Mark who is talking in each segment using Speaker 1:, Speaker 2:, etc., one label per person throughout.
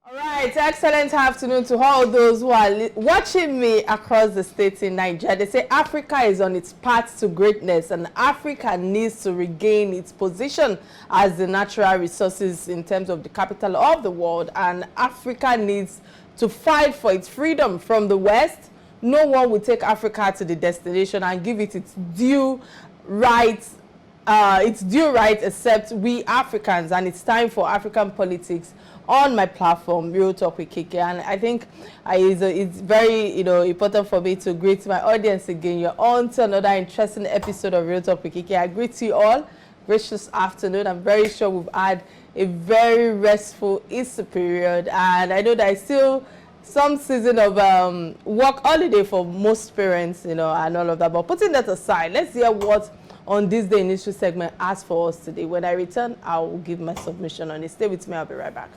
Speaker 1: All right, excellent afternoon to all those who are watching me across the states in Nigeria. They say Africa is on its path to greatness and Africa needs to regain its position as the natural resources in terms of the capital of the world, and Africa needs to fight for its freedom from the West. No one will take Africa to the destination and give it its due right except we Africans, and it's time for African politics on my platform, Real Talk with Kike. And I think it's very important for me to greet my audience again. You're on to another interesting episode of Real Talk with Kike. I greet you all. Gracious afternoon. I'm very sure we've had a very restful Easter period, and I know that it's still some season of work holiday for most parents, and all of that. But putting that aside, let's hear what on this day initial segment as for us today. When I return, I will give my submission on it. Stay with me. I'll be right back.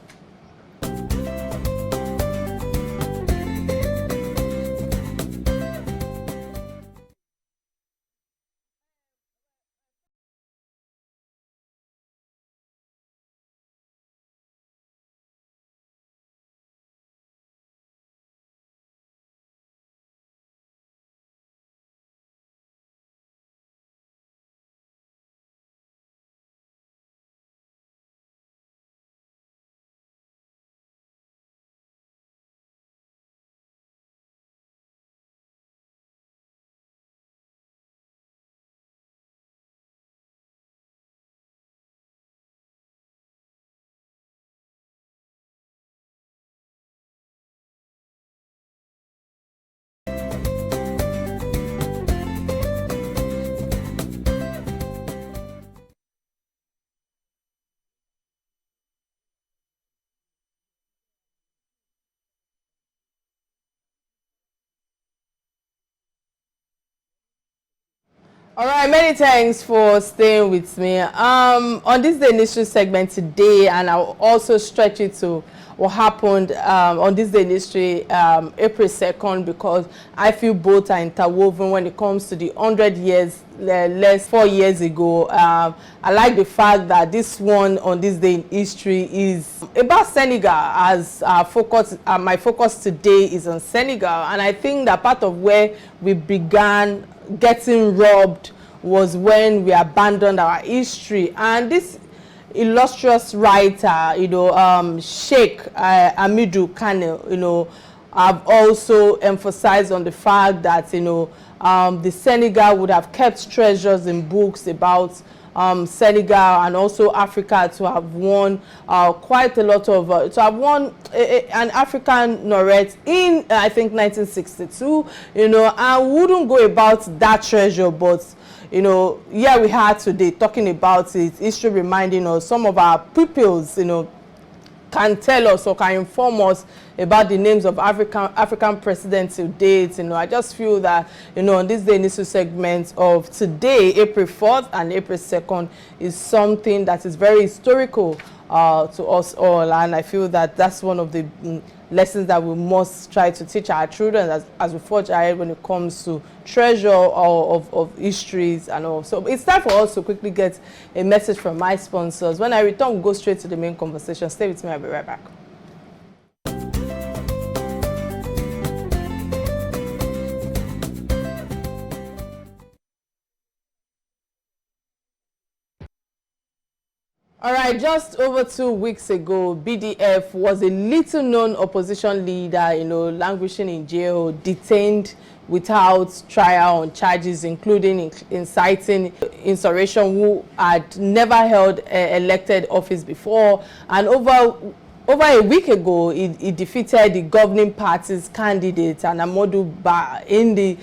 Speaker 1: All right, many thanks for staying with me. On this the initial segment today, and I'll also stretch it to what happened on this the initial April 2nd, because I feel both are interwoven when it comes to the 100 years less 4 years ago. I like the fact that this one on this day in history is about Senegal, as my focus today is on Senegal, and I think that part of where we began getting robbed was when we abandoned our history. And this illustrious writer, Sheikh Amidou Kane, have also emphasized on the fact that the Senegal would have kept treasures in books about Senegal and also Africa to have won quite a lot of to have won an African laureate in I think 1962, and wouldn't go about that treasure, but here we are today talking about it. History reminding us, some of our pupils can tell us or can inform us about the names of African presidents to date. I just feel that on this day initial segment of today, April 4th and April 2nd, is something that is very historical to us all, and I feel that that's one of the lessons that we must try to teach our children as we forge ahead when it comes to treasure of histories and all. So it's time for us to quickly get a message from my sponsors. When I return, we'll go straight to the main conversation. Stay with me. I'll be right back. All right, just over 2 weeks ago, BDF was a little-known opposition leader, languishing in jail, detained without trial on charges including inciting insurrection, who had never held elected office before. And over a week ago, he defeated the governing party's candidate, Amadou Ba, in the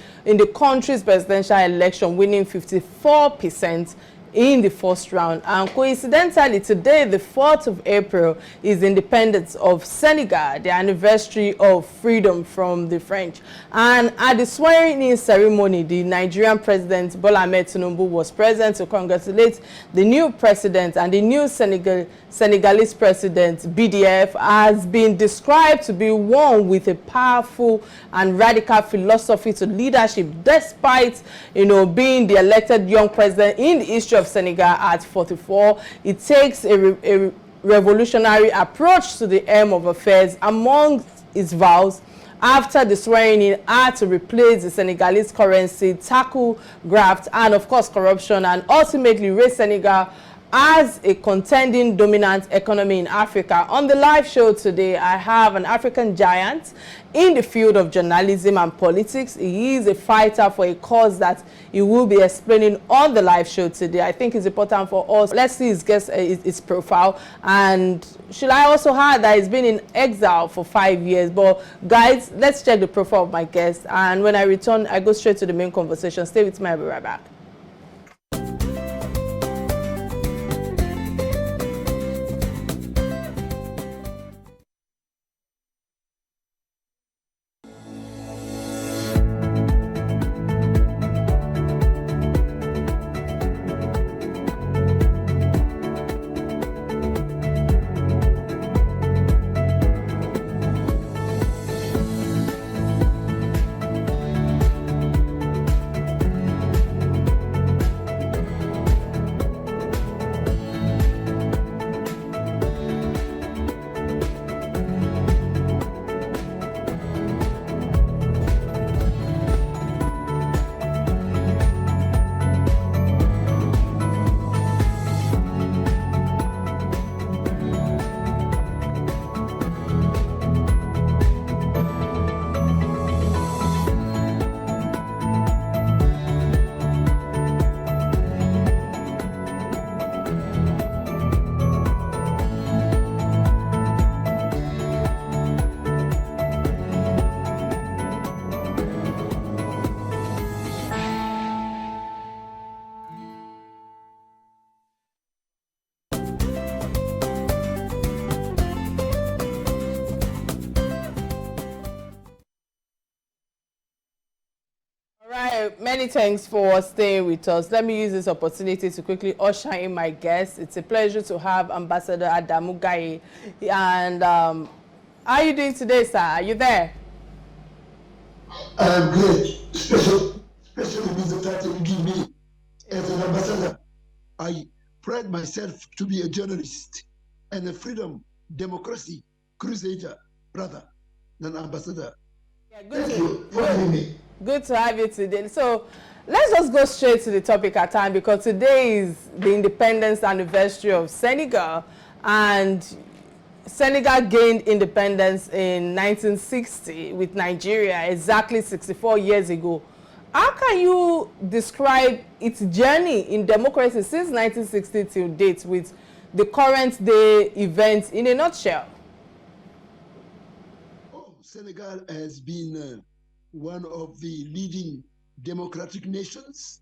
Speaker 1: country's presidential election, winning 54% in the first round. And coincidentally, today, the 4th of April, is independence of Senegal, the anniversary of freedom from the French. And at the swearing-in ceremony, the Nigerian president, Bola Ahmed Tinubu, was present to congratulate the new president, and the new Senegalese president, BDF, has been described to be one with a powerful and radical philosophy to leadership, despite being the elected young president in the history of Senegal at 44. It takes a revolutionary approach to the aim of affairs. Among its vows, after the swearing-in, are to replace the Senegalese currency, tackle graft, and of course corruption, and ultimately raise Senegal as a contending dominant economy in Africa. On the live show today, I have an African giant in the field of journalism and politics. He is a fighter for a cause that he will be explaining on the live show today. I think it's important for us. Let's see his guest, his profile. And should I also add that he's been in exile for 5 years? But guys, let's check the profile of my guest. And when I return, I go straight to the main conversation. Stay with me, I'll be right back. Many thanks for staying with us. Let me use this opportunity to quickly usher in my guest. It's a pleasure to have Ambassador Atanda-Owo. And how are you doing today, sir? Are you there?
Speaker 2: I'm great. Especially with the title you give me as an ambassador. I pride myself to be a journalist and a freedom, democracy crusader rather than ambassador.
Speaker 1: Yeah,
Speaker 2: Thank you for having me.
Speaker 1: Good to have you today. So let's just go straight to the topic at hand, because today is the independence anniversary of Senegal, and Senegal gained independence in 1960 with Nigeria, exactly 64 years ago. How can you describe its journey in democracy since 1960 till date with the current day events in a nutshell?
Speaker 2: Senegal has been one of the leading democratic nations,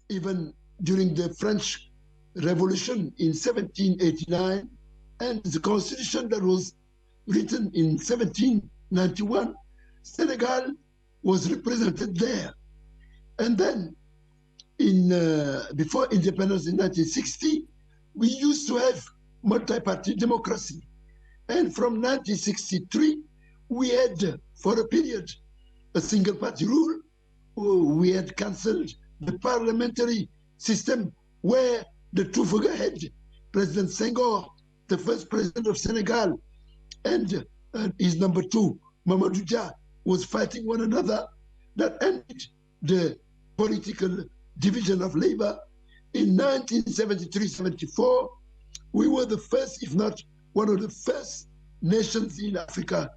Speaker 2: even during the French Revolution in 1789, and the constitution that was written in 1791, Senegal was represented there. And then, before independence in 1960, we used to have multi-party democracy. And from 1963, we had, for a period, a single party rule. We had cancelled the parliamentary system where the two figurehead, President Senghor, the first president of Senegal, and his number two, Mamadou Dia, was fighting one another. That ended the political division of labor. In 1973-74, we were the first, if not one of the first nations in Africa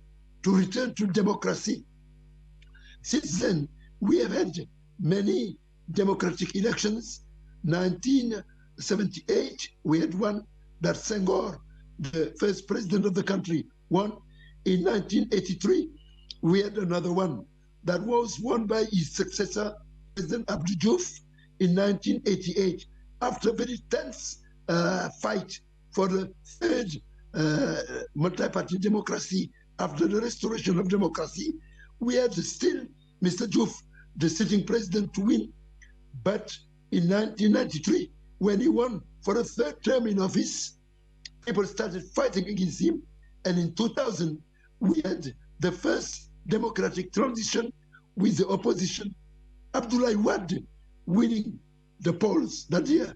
Speaker 2: to return to democracy. Since then, we have had many democratic elections. 1978, we had one that Senghor, the first president of the country, won. In 1983, we had another one that was won by his successor, President Abdou Diouf, in 1988, after a very tense fight for the third multi-party democracy after the restoration of democracy. We had still Mr. Diouf, the sitting president, to win. But in 1993, when he won for a third term in office, people started fighting against him. And in 2000, we had the first democratic transition with the opposition, Abdoulaye Wade, winning the polls that year.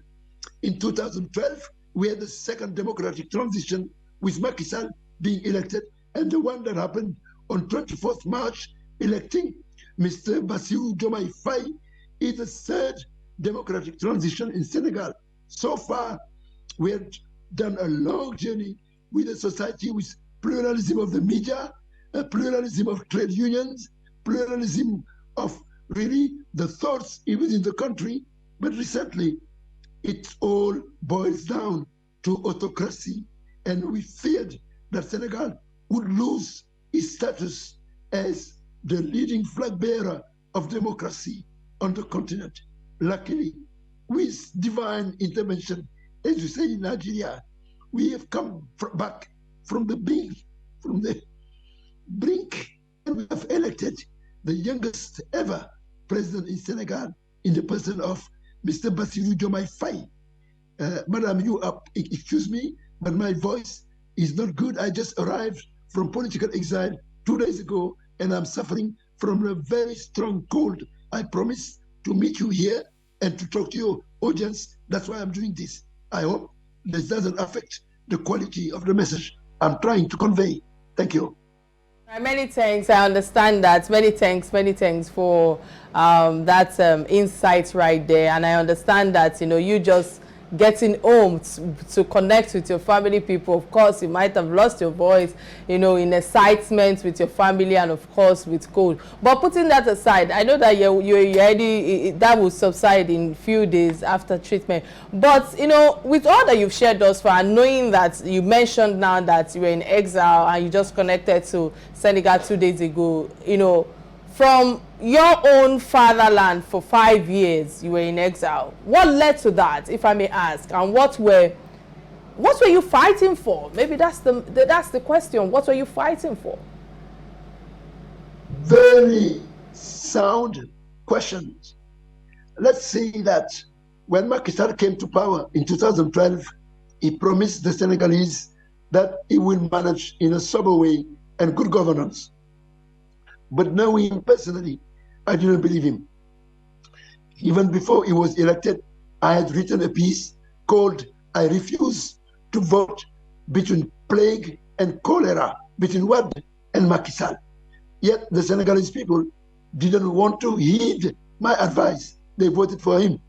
Speaker 2: In 2012, we had the second democratic transition with Macky Sall being elected, and the one that happened on 24th March, electing Mr. Bassirou Diomaye Faye, is the third democratic transition in Senegal. So far, we have done a long journey with a society with pluralism of the media, a pluralism of trade unions, pluralism of really the thoughts within the country. But recently, it all boils down to autocracy. And we feared that Senegal would lose its status as the leading flag bearer of democracy on the continent. Luckily, with divine intervention, as you say in Nigeria, we have come back from the brink, and we have elected the youngest ever president in Senegal in the person of Mr. Bassirou Diomaye Faye. Madam, excuse me, but my voice is not good. I just arrived from political exile 2 days ago, and I'm suffering from a very strong cold. I promise to meet you here and to talk to your audience. That's why I'm doing this. I hope this doesn't affect the quality of the message I'm trying to convey. Thank you.
Speaker 1: Many thanks. I understand that. Many thanks for that insight right there. And I understand that, you just getting home to connect with your family people. Of course, you might have lost your voice, in excitement with your family and of course with cold. But putting that aside, I know that you already, that will subside in a few days after treatment. But, with all that you've shared thus far, knowing that you mentioned now that you were in exile and you just connected to Senegal 2 days ago, from your own fatherland for 5 years, you were in exile. What led to that, if I may ask? And what were you fighting for? Maybe that's the question. What were you fighting for?
Speaker 2: Very sound questions. Let's say that when Macky Sall came to power in 2012, he promised the Senegalese that he will manage in a sober way and good governance. But knowing him personally, I didn't believe him. Even before he was elected, I had written a piece called "I Refuse to Vote Between Plague and Cholera, Between Wade and Macky Sall." Yet the Senegalese people didn't want to heed my advice. They voted for him.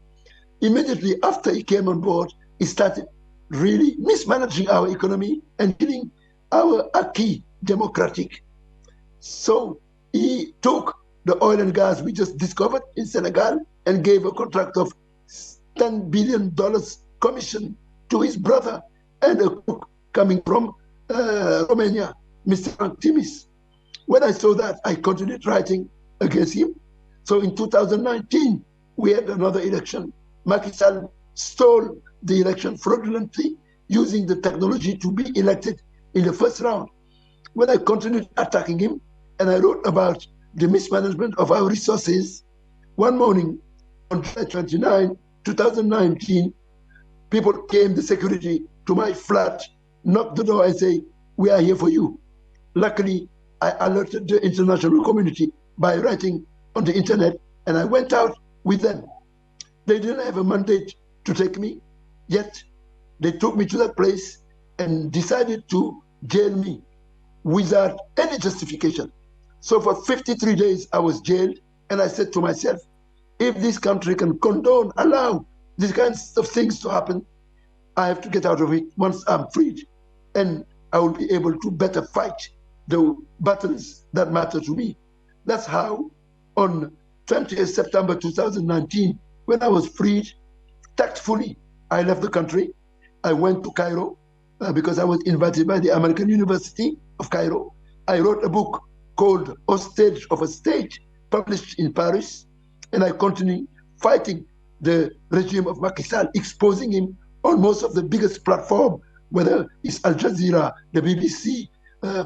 Speaker 2: Immediately after he came on board, he started really mismanaging our economy and killing our acquis democratic. So he took the oil and gas we just discovered in Senegal and gave a contract of $10 billion commission to his brother and a cook coming from Romania, Mr. Frank Timis. When I saw that, I continued writing against him. So in 2019, we had another election. Macky Sall stole the election fraudulently, using the technology to be elected in the first round. When I continued attacking him, and I wrote about the mismanagement of our resources, one morning on July 29, 2019, people came, the security, to my flat, knocked the door and say, "We are here for you." Luckily, I alerted the international community by writing on the internet, and I went out with them. They didn't have a mandate to take me, yet they took me to that place and decided to jail me without any justification. So for 53 days, I was jailed, and I said to myself, if this country can condone, allow these kinds of things to happen, I have to get out of it once I'm freed, and I will be able to better fight the battles that matter to me. That's how, on 20th September 2019, when I was freed, tactfully, I left the country. I went to Cairo because I was invited by the American University of Cairo. I wrote a book called Hostage of a State, published in Paris, and I continued fighting the regime of Macky Sall, exposing him on most of the biggest platform, whether it's Al Jazeera, the BBC,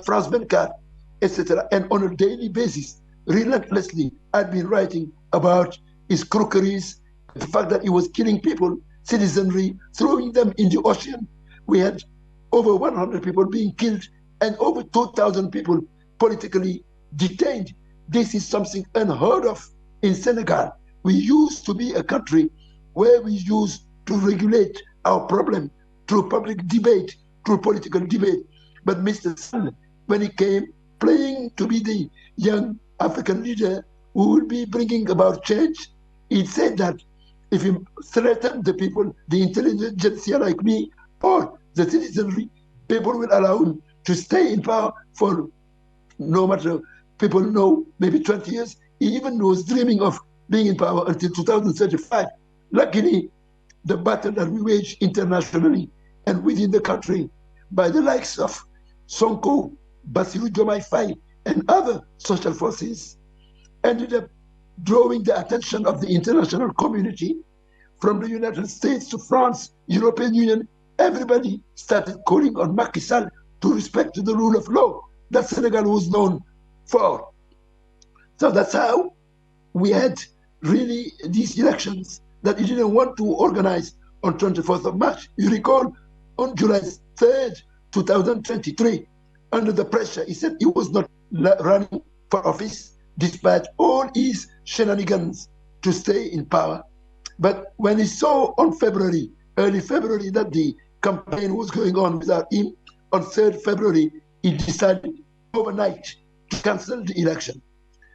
Speaker 2: France 24, etc. And on a daily basis, relentlessly, I've been writing about his crookeries, the fact that he was killing people, citizenry, throwing them in the ocean. We had over 100 people being killed and over 2,000 people politically detained. This is something unheard of in Senegal. We used to be a country where we used to regulate our problem, through public debate, through political debate. But Mr. Sall, when he came playing to be the young African leader who will be bringing about change, he said that if he threatened the people, the intelligentsia like me, or the citizenry, people will allow him to stay in power for no matter, people know, maybe 20 years. He even was dreaming of being in power until 2035. Luckily, the battle that we wage internationally and within the country by the likes of Sonko, Bassirou, Diomaye, Faye, and other social forces ended up drawing the attention of the international community, from the United States to France, European Union. Everybody started calling on Macky Sall to respect the rule of law that Senegal was known for. So that's how we had really these elections that he didn't want to organize on 24th of March. You recall, on July 3rd, 2023, under the pressure, he said he was not running for office despite all his shenanigans to stay in power. But when he saw on February, early February, that the campaign was going on without him, on 3rd February, he decided overnight to cancel the election.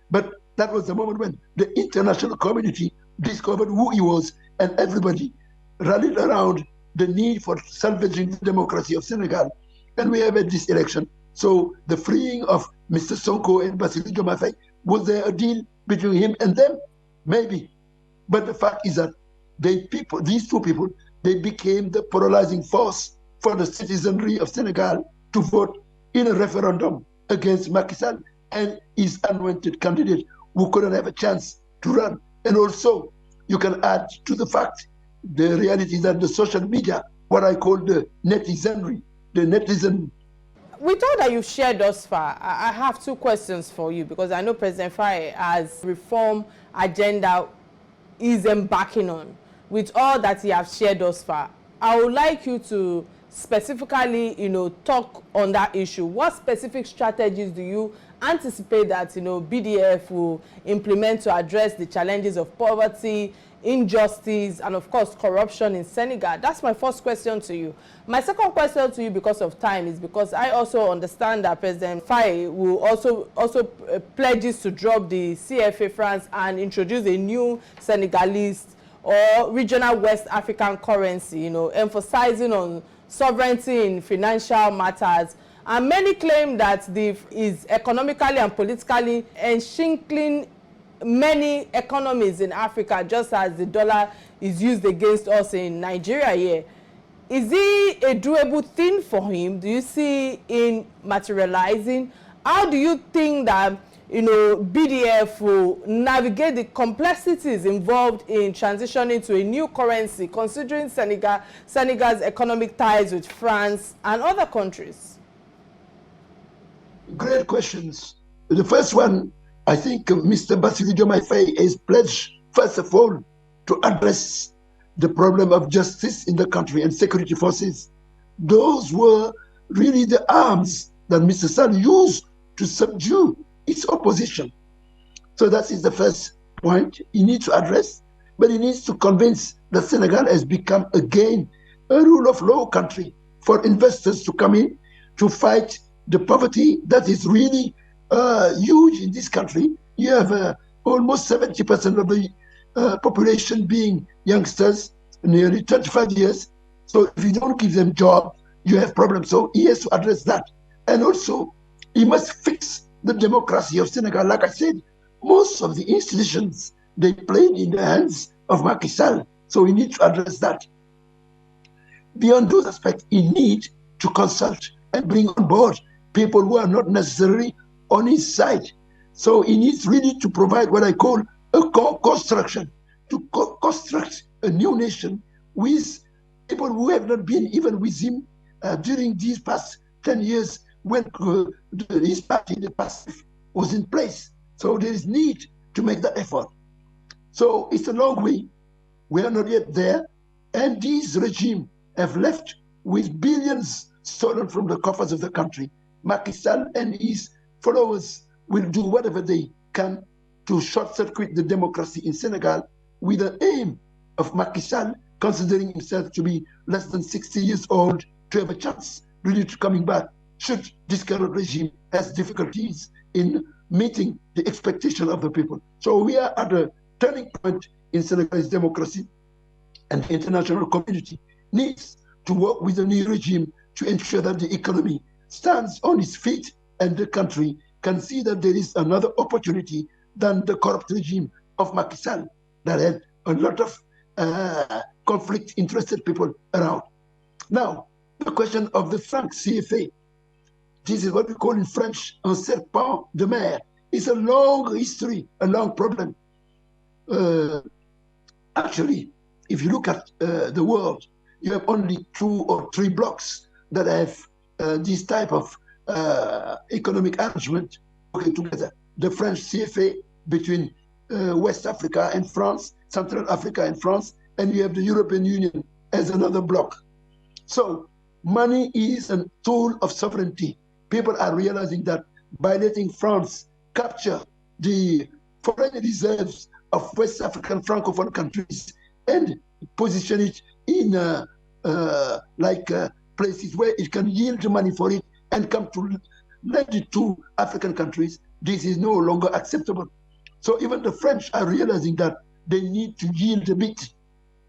Speaker 2: But that was the moment when the international community discovered who he was, and everybody rallied around the need for salvaging the democracy of Senegal. And we have had this election. So the freeing of Mr. Sonko and Bassirou Diomaye, was there a deal between him and them? Maybe. But the fact is that these two people, they became the polarizing force for the citizenry of Senegal to vote in a referendum against Macky Sall and his anointed candidate, who couldn't have a chance to run. And also, you can add to the fact, the reality that the social media, what I call the netizenry, the netizen.
Speaker 1: With all that you've shared thus far, I have two questions for you, because I know President Faye has reform agenda is embarking on. With all that he has shared thus far, I would like you to specifically, talk on that issue. What specific strategies do you anticipate that, BDF will implement to address the challenges of poverty, injustice, and of course corruption in Senegal? That's my first question to you. My second question to you, because of time, is because I also understand that President Faye will also pledges to drop the CFA francs and introduce a new Senegalese or regional West African currency, emphasizing on sovereignty in financial matters. And many claim that is economically and politically enshrinking many economies in Africa, just as the dollar is used against us in Nigeria here. Is it a doable thing for him? Do you see in materializing? How do you think that BDF will navigate the complexities involved in transitioning to a new currency, considering Senegal's economic ties with France and other countries?
Speaker 2: Great questions. The first one, I think Mr. Bassirou Diomaye Faye is pledged, first of all, to address the problem of justice in the country and security forces. Those were really the arms that Mr. Sall used to subdue its opposition. So that is the first point he needs to address. But he needs to convince that Senegal has become again a rule of law country for investors to come in to fight the poverty that is really huge in this country. You have almost 70% of the population being youngsters, nearly 25 years. So if you don't give them jobs, you have problems. So he has to address that. And also, he must fix the democracy of Senegal. Like I said, most of the institutions, they played in the hands of Macky Sall. So we need to address that. Beyond those aspects, he needs to consult and bring on board people who are not necessarily on his side. So he needs really to provide what I call a co-construction, to construct a new nation with people who have not been even with him during these past 10 years when his party, the PASSIF, was in place. So there is need to make that effort. So it's a long way. We are not yet there. And these regimes have left with billions stolen from the coffers of the country. Macky Sall and his followers will do whatever they can to short-circuit the democracy in Senegal, with the aim of Macky Sall considering himself to be less than 60 years old, to have a chance really to coming back, should this current regime has difficulties in meeting the expectation of the people. So we are at a turning point in Senegalese democracy, and the international community needs to work with the new regime to ensure that the economy stands on its feet and the country can see that there is another opportunity than the corrupt regime of Macky Sall that had a lot of conflict-interested people around. Now, the question of the franc CFA. This is what we call in French un serpent de mer. It's a long history, a long problem. Actually, if you look at the world, you have only 2 or 3 blocks that have this type of economic arrangement together. The French CFA between West Africa and France, Central Africa and France, and you have the European Union as another block. So money is a tool of sovereignty. People are realizing that by letting France capture the foreign reserves of West African Francophone countries and position it in places where it can yield money for it and come to lend it to African countries, this is no longer acceptable. So even the French are realizing that they need to yield a bit,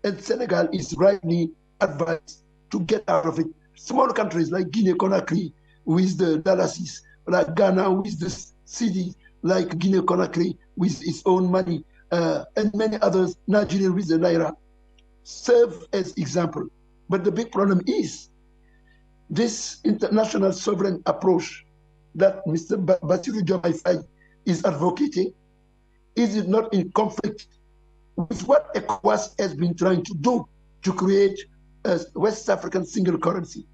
Speaker 2: and Senegal is rightly advised to get out of it. Small countries like Guinea-Conakry with the Dallases, like Ghana with the cedi, like Guinea-Conakry with its own money, and many others, Nigeria with the Naira, serve as example. But the big problem is this international sovereign approach that Mr. Bassirou Diomaye is advocating. Is it not in conflict with what ECOWAS has been trying to do to create a West African single currency?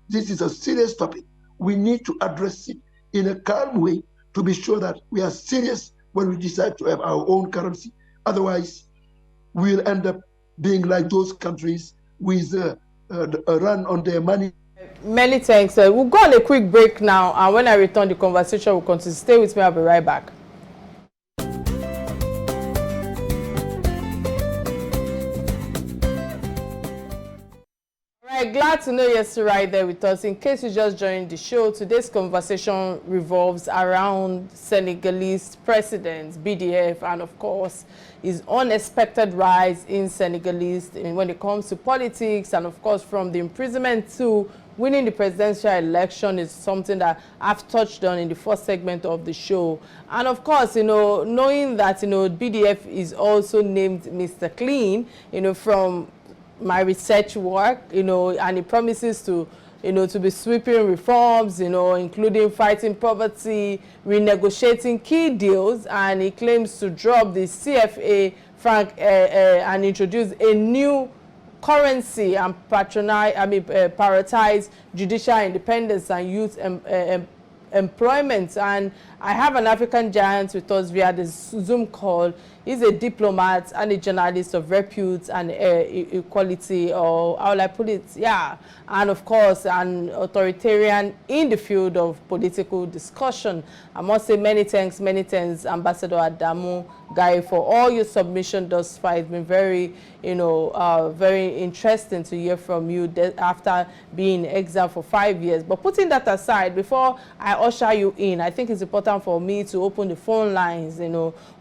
Speaker 2: This is a serious topic. We need to address it in a calm way to be sure that we are serious when we decide to have our own currency. Otherwise, we'll end up being like those countries with a run on their money.
Speaker 1: Many thanks. We'll go on a quick break now, and when I return, the conversation will continue. Stay with me. I'll be right back. Right, glad to know you're still right there with us. In case you just joined the show, today's conversation revolves around Senegalese president, BDF, and of course, his unexpected rise in Senegalese when it comes to politics, and of course, from the imprisonment to winning the presidential election is something that I've touched on in the first segment of the show. And of course, knowing that, BDF is also named Mr. Clean, from my research work, and it promises to, to be sweeping reforms, including fighting poverty, renegotiating key deals, and he claims to drop the CFA franc and introduce a new currency and prioritize judicial independence and youth employment. And I have an African giant with us via the Zoom call. He's a diplomat and a journalist of repute and equality, or how will I put it? Yeah. And of course, an authoritarian in the field of political discussion. I must say many thanks, Ambassador Adamu Guy, for all your submission thus far. It's been very, very interesting to hear from you after being in exile for 5 years. But putting that aside, before I usher you in, I think it's important for me to open the phone lines,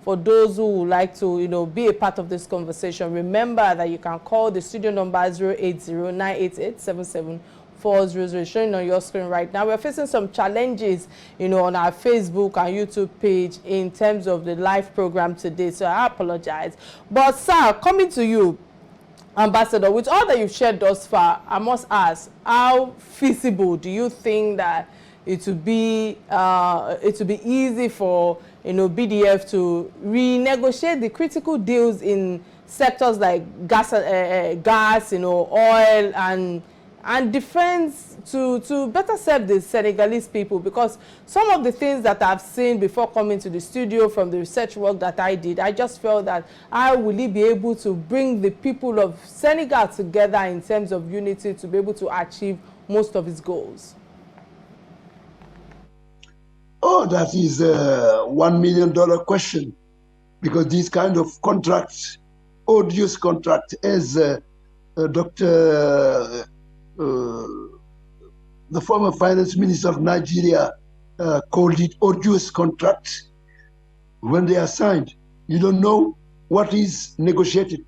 Speaker 1: for those who would like to, be a part of this conversation. Remember that you can call the studio number 080-988-77-400, showing on your screen right now. We're facing some challenges, on our Facebook and YouTube page in terms of the live program today, so I apologize. But sir, coming to you, Ambassador, with all that you've shared thus far, I must ask, how feasible do you think that it would be easy for BDF to renegotiate the critical deals in sectors like gas, oil and defense to better serve the Senegalese people? Because some of the things that I've seen before coming to the studio from the research work that I did, I just felt that how will he be able to bring the people of Senegal together in terms of unity to be able to achieve most of his goals?
Speaker 2: Oh, that is a $1 million question, because these kind of contracts, odious contract, as Dr. The former finance minister of Nigeria called it odious contract. When they are signed, you don't know what is negotiated.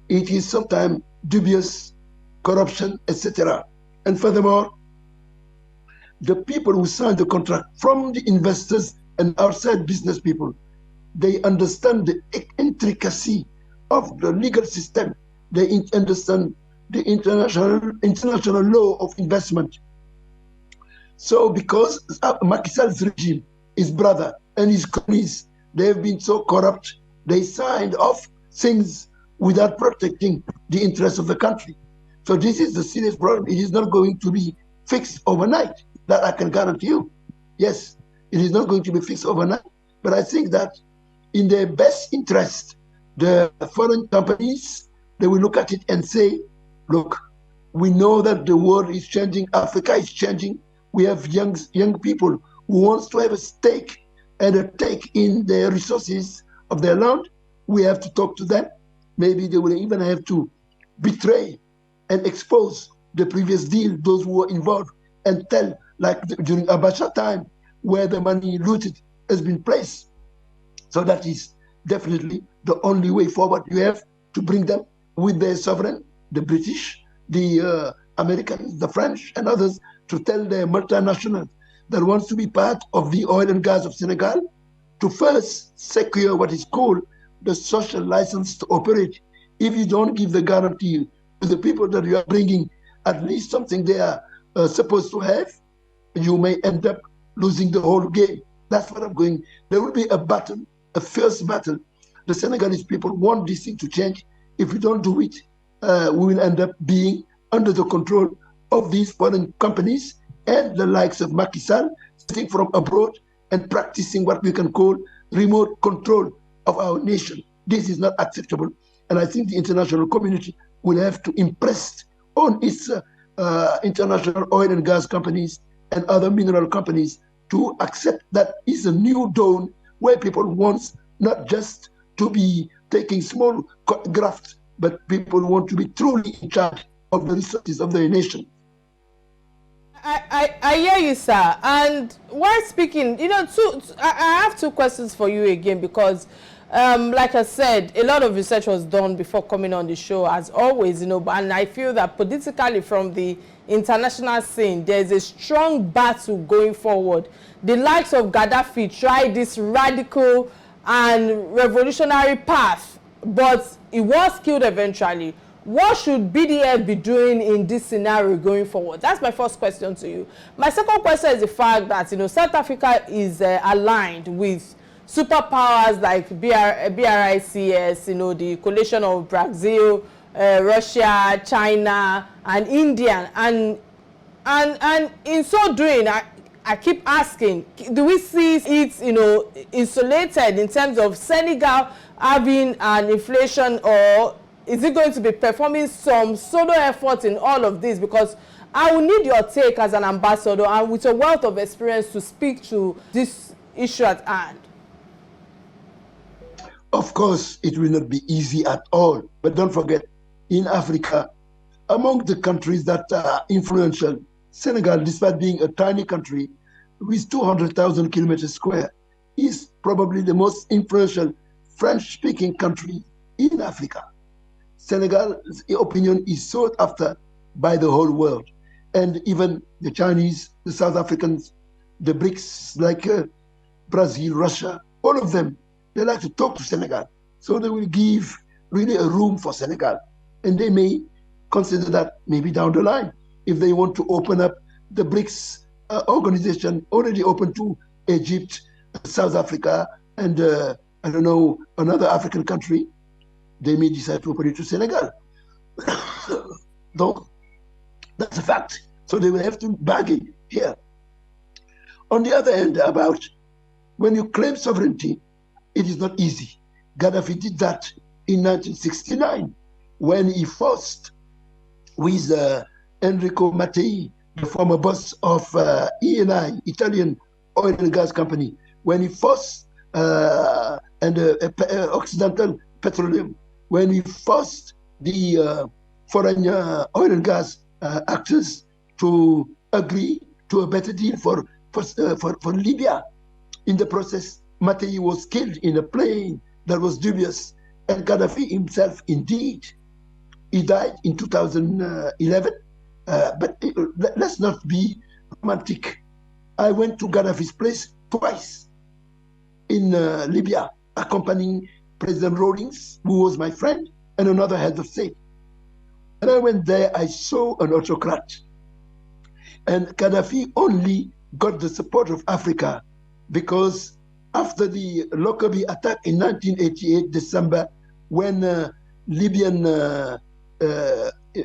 Speaker 2: It is sometimes dubious, corruption, etc. And furthermore, the people who sign the contract, from the investors and outside business people, they understand the intricacy of the legal system. They understand the international law of investment. So because Macky Sall's regime, his brother and his cronies, they have been so corrupt, they signed off things without protecting the interests of the country. So this is the serious problem. It is not going to be fixed overnight. That I can guarantee you. Yes, it is not going to be fixed overnight. But I think that in their best interest, the foreign companies, they will look at it and say, look, we know that the world is changing, Africa is changing. We have young people who wants to have a stake and a take in the resources of their land. We have to talk to them. Maybe they will even have to betray and expose the previous deal, those who were involved, and tell, like during Abacha time, where the money looted has been placed. So that is definitely the only way forward. You have to bring them with their sovereign, the British, the Americans, the French, and others, to tell the multinationals that wants to be part of the oil and gas of Senegal to first secure what is called the social license to operate. If you don't give the guarantee to the people that you are bringing at least something they are supposed to have, you may end up losing the whole game. That's what I'm going. There will be a battle, a fierce battle. The Senegalese people want this thing to change. If we don't do it, we will end up being under the control of these foreign companies and the likes of Macky Sall, sitting from abroad and practicing what we can call remote control of our nation. This is not acceptable. And I think the international community will have to impress on its international oil and gas companies and other mineral companies to accept that is a new dawn where people want not just to be taking small grafts, but people want to be truly in charge of the resources of their nation.
Speaker 1: I hear you, sir. And while speaking, I have two questions for you again, because like I said, a lot of research was done before coming on the show, as always, and I feel that politically, from the international scene, there's a strong battle going forward. The likes of Gaddafi tried this radical and revolutionary path, but it was killed eventually. What should BDF be doing in this scenario going forward? That's my first question to you. My second question is the fact that South Africa is aligned with superpowers like BRICS, the coalition of Brazil, Russia, China, and India, and in so doing, I keep asking, do we see it, insulated in terms of Senegal having an inflation, or is it going to be performing some solo effort in all of this? Because I will need your take as an ambassador and with a wealth of experience to speak to this issue at hand.
Speaker 2: Of course, it will not be easy at all. But don't forget, in Africa, among the countries that are influential, Senegal, despite being a tiny country with 200,000 kilometers square, is probably the most influential French-speaking country in Africa. Senegal's opinion is sought after by the whole world. And even the Chinese, the South Africans, the BRICS, like Brazil, Russia, all of them, they like to talk to Senegal. So they will give really a room for Senegal. And they may consider that maybe down the line, if they want to open up the BRICS organization, already open to Egypt, South Africa, and I don't know, another African country, they may decide to open it to Senegal. Donc, that's a fact. So they will have to bargain here. On the other hand, about when you claim sovereignty, it is not easy. Gaddafi did that in 1969 when he forced with Enrico Mattei, the former boss of Eni, Italian oil and gas company, when he forced Occidental Petroleum, when he forced the foreign oil and gas actors to agree to a better deal for Libya. In the process, Matei was killed in a plane that was dubious, and Gaddafi himself, indeed, he died in 2011. But let's not be romantic. I went to Gaddafi's place twice in Libya, accompanying President Rawlings, who was my friend, and another head of state. When I went there, I saw an autocrat. And Gaddafi only got the support of Africa because after the Lockerbie attack in 1988, December, when Libyan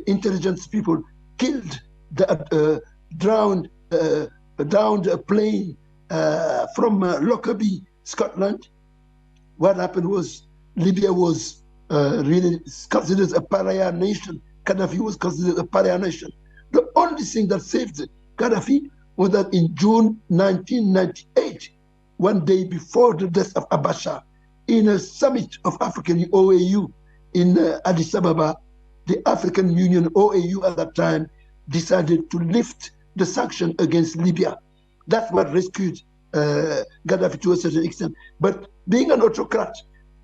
Speaker 2: intelligence people killed the downed a plane from Lockerbie, Scotland, what happened was Libya was really considered a pariah nation. Gaddafi was considered a pariah nation. The only thing that saved Gaddafi was that in June 1998, one day before the death of Abacha, in a summit of African OAU in Addis Ababa, the African Union OAU at that time decided to lift the sanction against Libya. That's what rescued Gaddafi to a certain extent. But being an autocrat,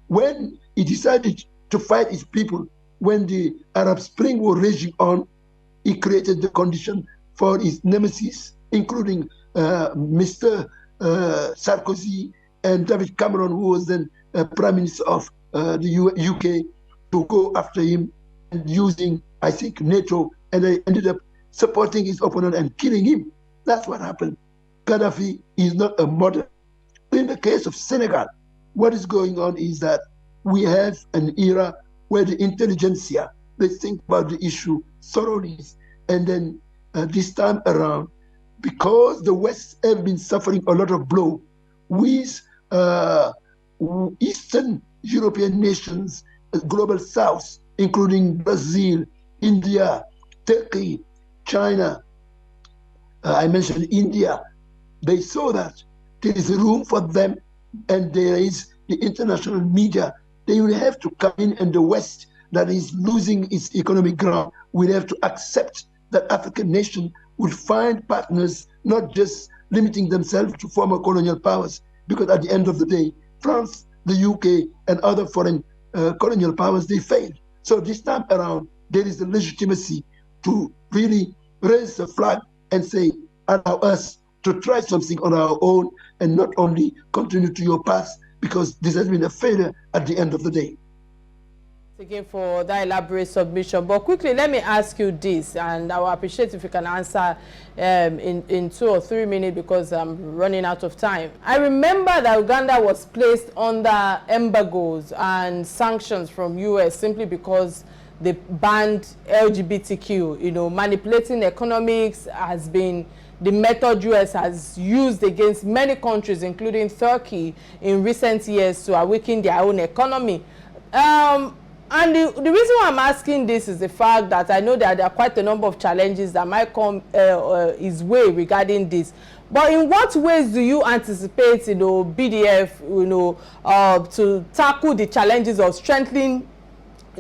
Speaker 2: when he decided to fight his people, when the Arab Spring was raging on, he created the condition for his nemesis, including Mr. Sarkozy and David Cameron, who was then Prime Minister of the UK, to go after him and using, I think, NATO, and they ended up supporting his opponent and killing him. That's what happened. Gaddafi is not a model. In the case of Senegal, what is going on is that we have an era where the intelligentsia, they think about the issue thoroughly. And then this time around, because the West have been suffering a lot of blow with Eastern European nations, global South, including Brazil, India, Turkey, China. I mentioned India. They saw that there is room for them, and there is the international media. They will have to come in, and the West, that is losing its economic ground, will have to accept that African nation will find partners, not just limiting themselves to former colonial powers, because at the end of the day, France, the UK, and other foreign colonial powers, they failed. So this time around, there is the legitimacy to really raise the flag and say, allow us to try something on our own and not only continue to your path, because this has been a failure at the end of the day.
Speaker 1: Again for that elaborate submission, but quickly let me ask you this, and I will appreciate if you can answer in 2 or 3 minutes because I'm running out of time. I remember that Uganda was placed under embargoes and sanctions from US simply because they banned LGBTQ. You know, manipulating economics has been the method US has used against many countries, including Turkey, in recent years to awaken their own economy. And the reason why I'm asking this is the fact that I know that there are quite a number of challenges that might come his way regarding this. But in what ways do you anticipate, you know, BDF, you know, to tackle the challenges of strengthening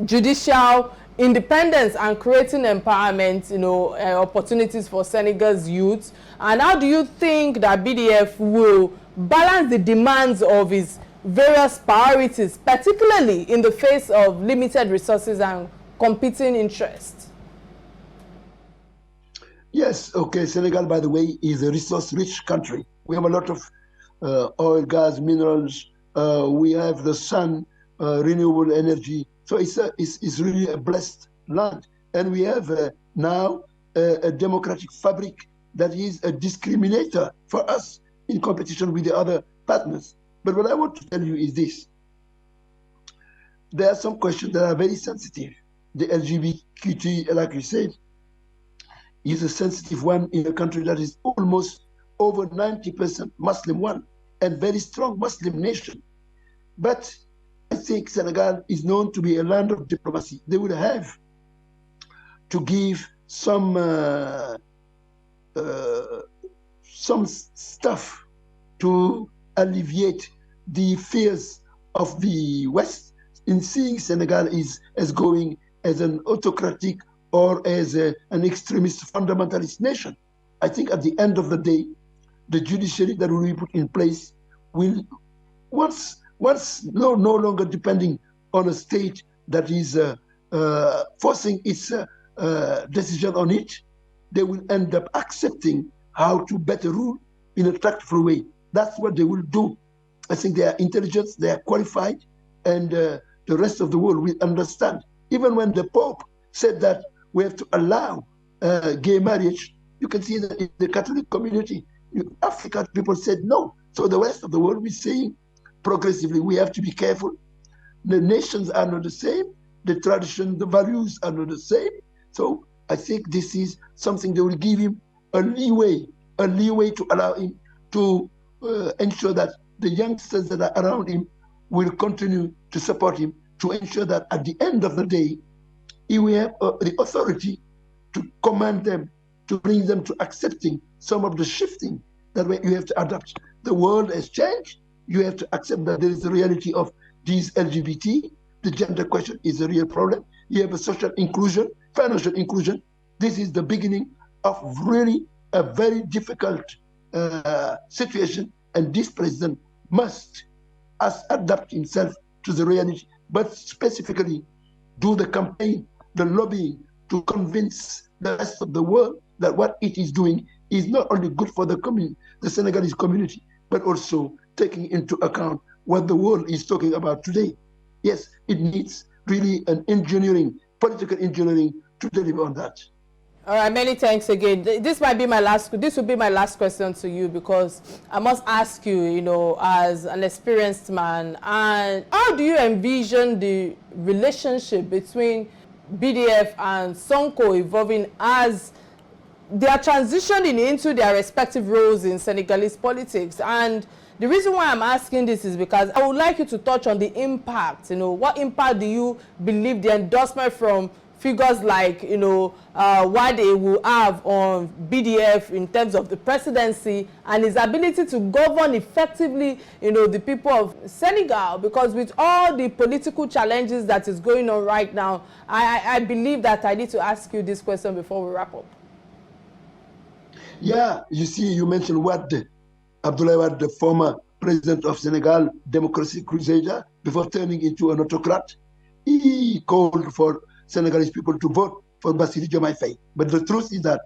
Speaker 1: judicial independence and creating empowerment, you know, opportunities for Senegal's youth? And how do you think that BDF will balance the demands of his various priorities, particularly in the face of limited resources and competing interests?
Speaker 2: Yes, okay. Senegal, by the way, is a resource-rich country. We have a lot of oil, gas, minerals. We have the sun, renewable energy. So it's really a blessed land. And we have now a democratic fabric that is a discriminator for us in competition with the other partners. But what I want to tell you is this. There are some questions that are very sensitive. The LGBTQ, like you said, is a sensitive one in a country that is almost over 90% Muslim one, and very strong Muslim nation. But I think Senegal is known to be a land of diplomacy. They would have to give some stuff to alleviate the fears of the West in seeing Senegal as going as an autocratic or as an extremist fundamentalist nation. I think at the end of the day, the judiciary that will be put in place will, once no longer depending on a state that is forcing its decision on it, they will end up accepting how to better rule in a tactful way. That's what they will do. I think they are intelligent, they are qualified, and the rest of the world will understand. Even when the Pope said that we have to allow gay marriage, you can see that in the Catholic community, African people said no. So the rest of the world is saying progressively, we have to be careful. The nations are not the same. The tradition, the values are not the same. So I think this is something that will give him a leeway to allow him to ensure that the youngsters that are around him will continue to support him, to ensure that at the end of the day, he will have the authority to command them, to bring them to accepting some of the shifting that you have to adapt. The world has changed. You have to accept that there is a reality of these LGBT. The gender question is a real problem. You have a social inclusion, financial inclusion. This is the beginning of really a very difficult situation, and this president must adapt himself to the reality, but specifically do the campaign, the lobbying to convince the rest of the world that what it is doing is not only good for the Senegalese community, but also taking into account what the world is talking about today. Yes, it needs really an engineering, political engineering to deliver on that.
Speaker 1: All right, many thanks again. This will be my last question to you, because I must ask you, you know, as an experienced man, and how do you envision the relationship between BDF and Sonko evolving as they are transitioning into their respective roles in Senegalese politics? And the reason why I'm asking this is because I would like you to touch on the impact. You know, what impact do you believe the endorsement from figures like, you know, what they will have on BDF in terms of the presidency and his ability to govern effectively, you know, the people of Senegal? Because with all the political challenges that is going on right now, I believe that I need to ask you this question before we wrap up.
Speaker 2: Yeah, you see, you mentioned Wade, Abdoulaye Wade, the former president of Senegal, democracy crusader, before turning into an autocrat. He called for Senegalese people to vote for Bassirou Faye. But the truth is that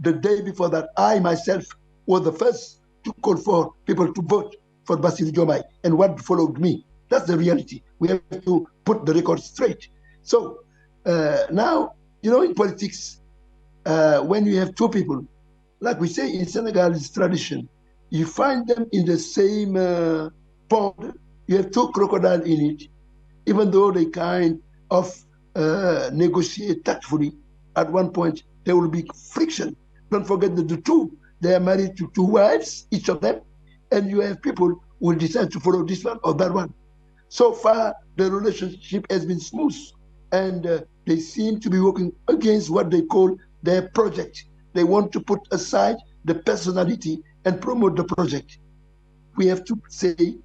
Speaker 2: the day before that, I myself was the first to call for people to vote for Bassirou, and what followed me. That's the reality. We have to put the record straight. So now, you know, in politics, when you have two people, like we say in Senegalese tradition, you find them in the same pond. You have two crocodiles in it, even though they kind of negotiate tactfully. At one point, there will be friction. Don't forget that the two, they are married to two wives, each of them, and you have people who will decide to follow this one or that one. So far, the relationship has been smooth, and they seem to be working against what they call their project. They want to put aside the personality and promote the project. We have to say,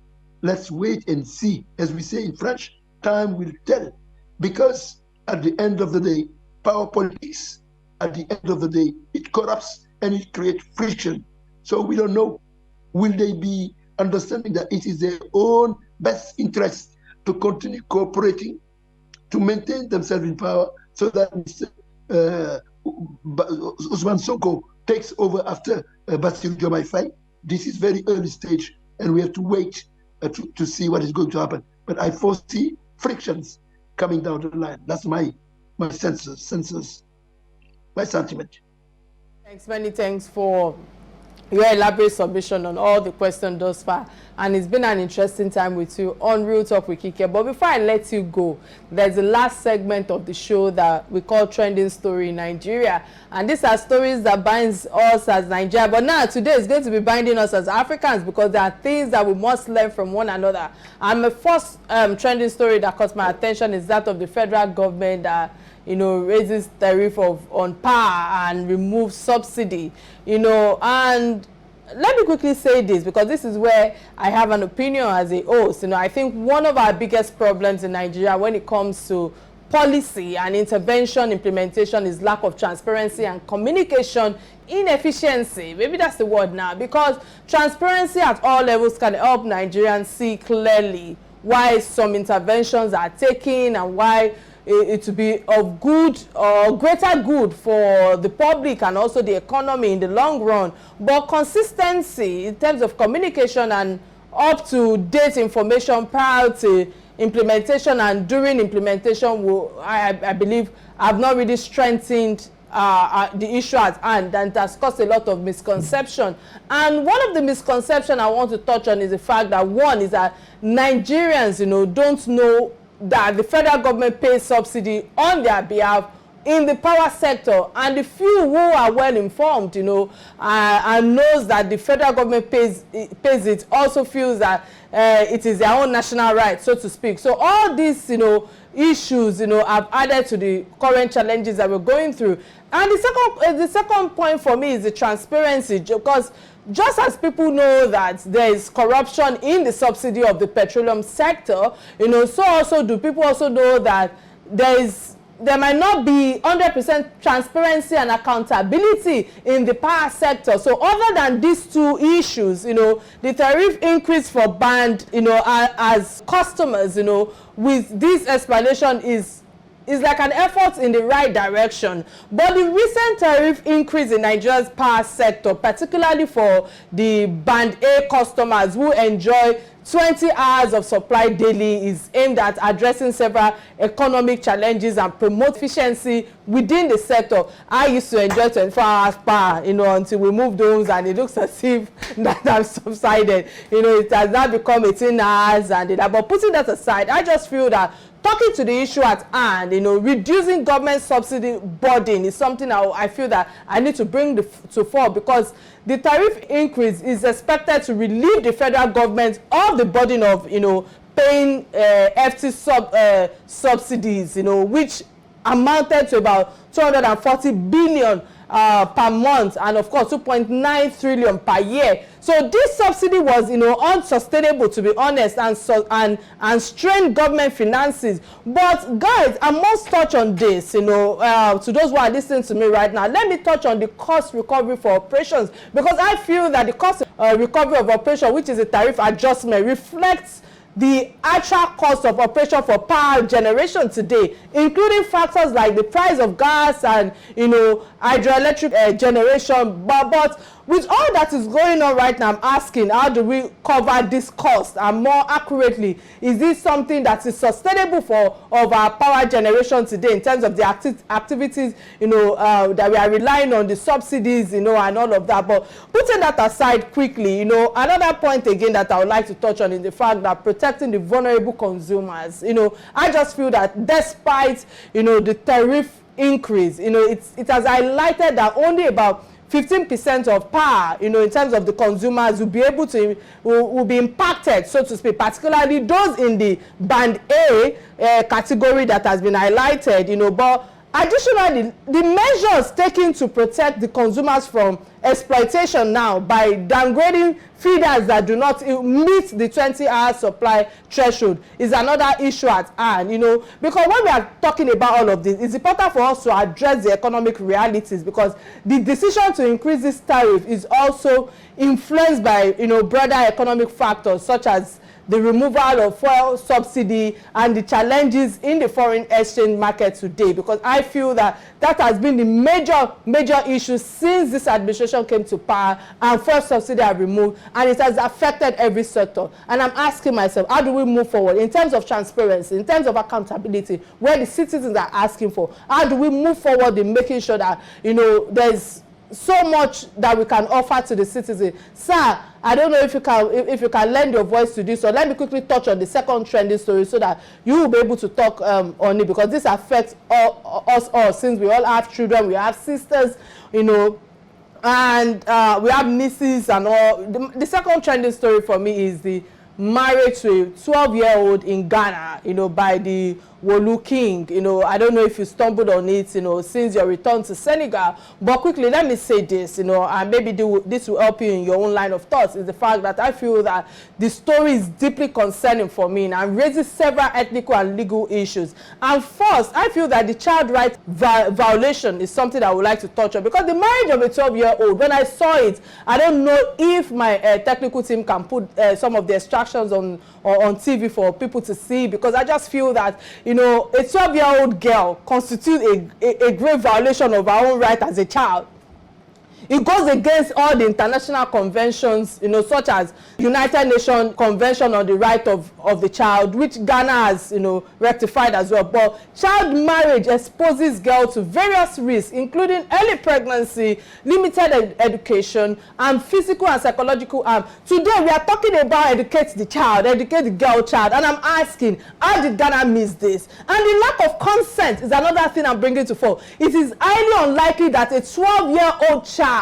Speaker 2: let's wait and see. As we say in French, time will tell. Because at the end of the day, power politics, at the end of the day, it corrupts and it creates friction. So we don't know, will they be understanding that it is their own best interest to continue cooperating, to maintain themselves in power, so that Ousmane Sonko takes over after Bassirou Faye. This is very early stage, and we have to wait to see what is going to happen. But I foresee frictions coming down the line. That's my senses, my sentiment.
Speaker 1: Thanks, many thanks for your elaborate submission on all the questions thus far, and it's been an interesting time with you on Real Talk with Kike. But before I let you go, there's the last segment of the show that we call Trending Story in Nigeria, and these are stories that binds us as Nigeria, but now today is going to be binding us as Africans, because there are things that we must learn from one another. And the first trending story that caught my attention is that of the federal government that, you know, raises tariff on power and removes subsidy, you know. And let me quickly say this, because this is where I have an opinion as a host. You know, I think one of our biggest problems in Nigeria when it comes to policy and intervention implementation is lack of transparency and communication inefficiency. Maybe that's the word now, because transparency at all levels can help Nigerians see clearly why some interventions are taken and why it will be of good or greater good for the public and also the economy in the long run. But consistency in terms of communication and up-to-date information prior to implementation and during implementation will, I believe, have not really strengthened the issue at hand, and it has caused a lot of misconception. And one of the misconceptions I want to touch on is the fact that one is that Nigerians, don't know that the federal government pays subsidy on their behalf in the power sector, and the few who are well informed, and knows that the federal government pays it, also feels that it is their own national right, so to speak. So all these, issues, have added to the current challenges that we're going through. And the second point for me is the transparency, because just as people know that there is corruption in the subsidy of the petroleum sector, so also do people also know that there might not be 100% transparency and accountability in the power sector. So other than these two issues, the tariff increase for band, as customers, with this explanation is like an effort in the right direction. But the recent tariff increase in Nigeria's power sector, particularly for the band A customers who enjoy 20 hours of supply daily, is aimed at addressing several economic challenges and promote efficiency within the sector. I used to enjoy 24 hours power, until we moved homes, and it looks as if that has subsided. It has now become 18 hours and that. But putting that aside, I just feel that talking to the issue at hand, reducing government subsidy burden is something I feel that I need to bring to fore, because the tariff increase is expected to relieve the federal government of the burden of, paying FT subsidies, which amounted to about 240 billion per month, and of course 2.9 trillion per year. So this subsidy was, unsustainable, to be honest, and strained government finances. But guys, I must touch on this, to those who are listening to me right now. Let me touch on the cost recovery for operations, because I feel that the cost recovery of operation, which is a tariff adjustment, reflects the actual cost of operation for power generation today, including factors like the price of gas and, hydroelectric generation. But with all that is going on right now, I'm asking, how do we cover this cost? And more accurately, is this something that is sustainable of our power generation today in terms of the activities, that we are relying on, the subsidies, and all of that? But putting that aside quickly, another point again that I would like to touch on is the fact that protecting the vulnerable consumers. I just feel that despite, the tariff increase, it has highlighted that only about 15% of power, in terms of the consumers will be impacted, so to speak, particularly those in the band A category that has been highlighted, but additionally, the measures taken to protect the consumers from exploitation now by downgrading feeders that do not meet the 20-hour supply threshold is another issue at hand, because when we are talking about all of this, it's important for us to address the economic realities, because the decision to increase this tariff is also influenced by, broader economic factors such as the removal of fuel subsidy and the challenges in the foreign exchange market today, because I feel that has been the major issue since this administration came to power and fuel subsidy are removed, and it has affected every sector. And I'm asking myself, how do we move forward in terms of transparency, in terms of accountability, where the citizens are asking for? How do we move forward in making sure that, there's so much that we can offer to the citizen? Sir, I don't know if you can lend your voice to this, so let me quickly touch on the second trending story so that you will be able to talk on it, because this affects us all, since we all have children, we have sisters, and we have nieces and all. The second trending story for me is the married to a 12-year-old in Ghana, by the Wolu King. I don't know if you stumbled on it, since your return to Senegal. But quickly, let me say this, and maybe this will help you in your own line of thoughts, is the fact that I feel that the story is deeply concerning for me and raises several ethical and legal issues. And first, I feel that the child rights violation is something I would like to touch on, because the marriage of a 12-year-old, when I saw it, I don't know if my technical team can put some of the extractions on TV for people to see, because I just feel that a 12-year-old girl constitutes a great violation of our own right as a child. It goes against all the international conventions, such as United Nations Convention on the Right of the Child, which Ghana has, rectified as well. But child marriage exposes girls to various risks, including early pregnancy, limited education, and physical and psychological harm. Today, we are talking about educate the girl child, and I'm asking, how did Ghana miss this? And the lack of consent is another thing I'm bringing to fore. It is highly unlikely that a 12-year-old child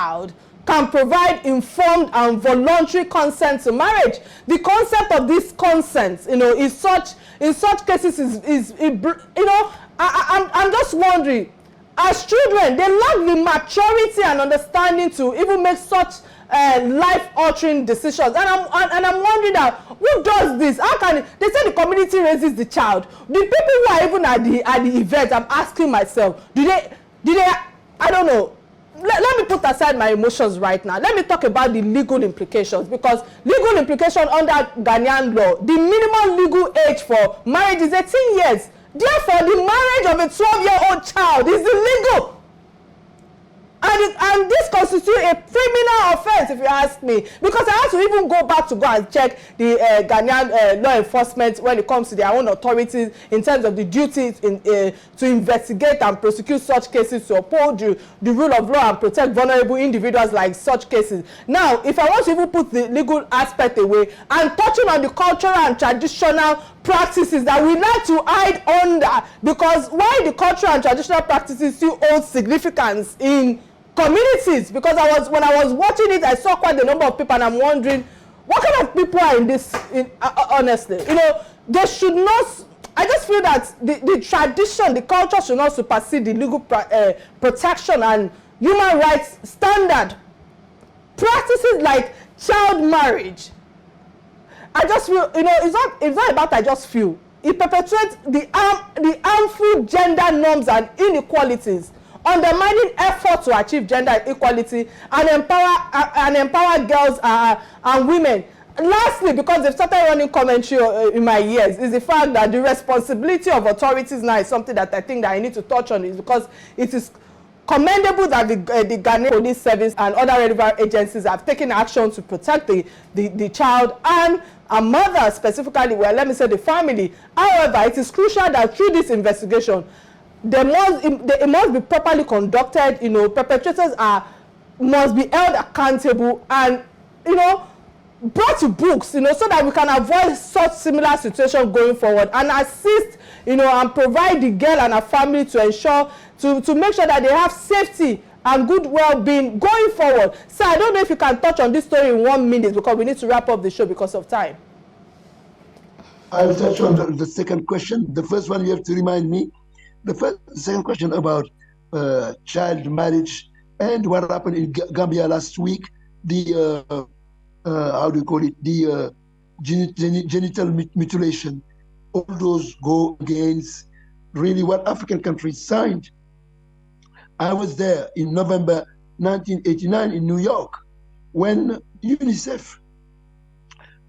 Speaker 1: can provide informed and voluntary consent to marriage. The concept of this consent, in such cases I'm just wondering, as children, they lack the maturity and understanding to even make such life-altering decisions. And I'm wondering now, who does this? How can they say the community raises the child? The people who are even at the event, I'm asking myself, do they I don't know. Let me put aside my emotions right now. Let me talk about the legal implications, because legal implication under Ghanaian law, the minimum legal age for marriage is 18 years. Therefore, the marriage of a 12-year-old child is illegal. And this constitutes a criminal offense, if you ask me, because I have to even go back to go and check the Ghanaian law enforcement when it comes to their own authorities in terms of the duties to investigate and prosecute such cases, to uphold the rule of law and protect vulnerable individuals like such cases. Now, if I want to even put the legal aspect away and touching on the cultural and traditional practices that we like to hide under, because why the cultural and traditional practices still hold significance in communities, because when I was watching it, I saw quite a number of people, and I'm wondering what kind of people are in this. Honestly, they should not. I just feel that the tradition, the culture should not supersede the legal protection and human rights standard. Practices like child marriage, I just feel, it's not about I just feel. It perpetuates the harmful gender norms and inequalities, undermining effort to achieve gender equality and empower girls and women. Lastly, because they've started running commentary in my ears, is the fact that the responsibility of authorities now is something that I think that I need to touch on, is because it is commendable that the Ghanaian Police Service and other relevant agencies have taken action to protect the child and a mother specifically, well, let me say the family. However, it is crucial that through this investigation, it must be properly conducted. Perpetrators must be held accountable and, brought to books, so that we can avoid such similar situations going forward, and assist, and provide the girl and her family to ensure, to make sure that they have safety and good well-being going forward. So I don't know if you can touch on this story in 1 minute, because we need to wrap up the show because of time.
Speaker 2: I'll touch on the second question. The first one, you have to remind me. The second question about child marriage and what happened in Gambia last week, the how do you call it, the genital mutilation. All those go against really what African countries signed. I was there in November 1989 in New York when UNICEF,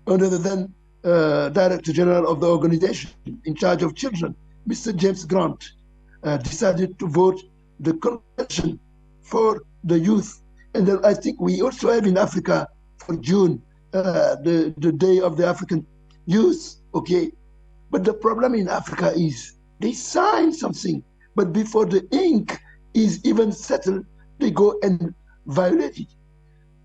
Speaker 2: under the then Director General of the organization in charge of children, Mr. James Grant, decided to vote the convention for the youth. And then I think we also have in Africa for June, the Day of the African Youth, okay? But the problem in Africa is they sign something, but before the ink is even settled, they go and violate it.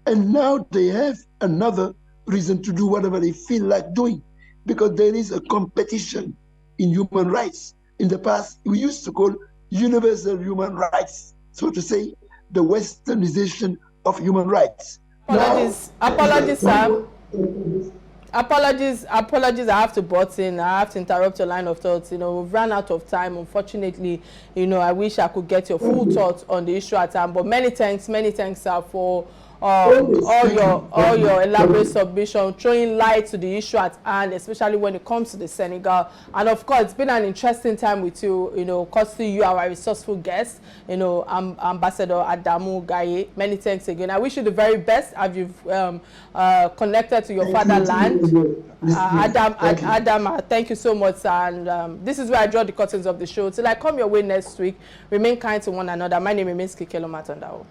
Speaker 2: And now they have another reason to do whatever they feel like doing, because there is a competition in human rights. In the past, we used to call universal human rights, so to say, the westernization of human rights.
Speaker 1: Apologies, sir. Apologies, I have to butt in. I have to interrupt your line of thoughts. You know, we've run out of time, unfortunately. You know, I wish I could get your full thoughts on the issue at hand. But many thanks, sir, for all your elaborate submission, throwing light to the issue at hand, especially when it comes to the Senegal. And of course, it's been an interesting time with you. You know, courtesy you are a resourceful guest. You know, Ambassador Adamu-Gaye. Many thanks again. I wish you the very best as you've connected to your fatherland. Adam, thank you so much, sir. And this is where I draw the curtains of the show. Till I come your way next week, remain kind to one another. My name is Kike Atanda-Owo.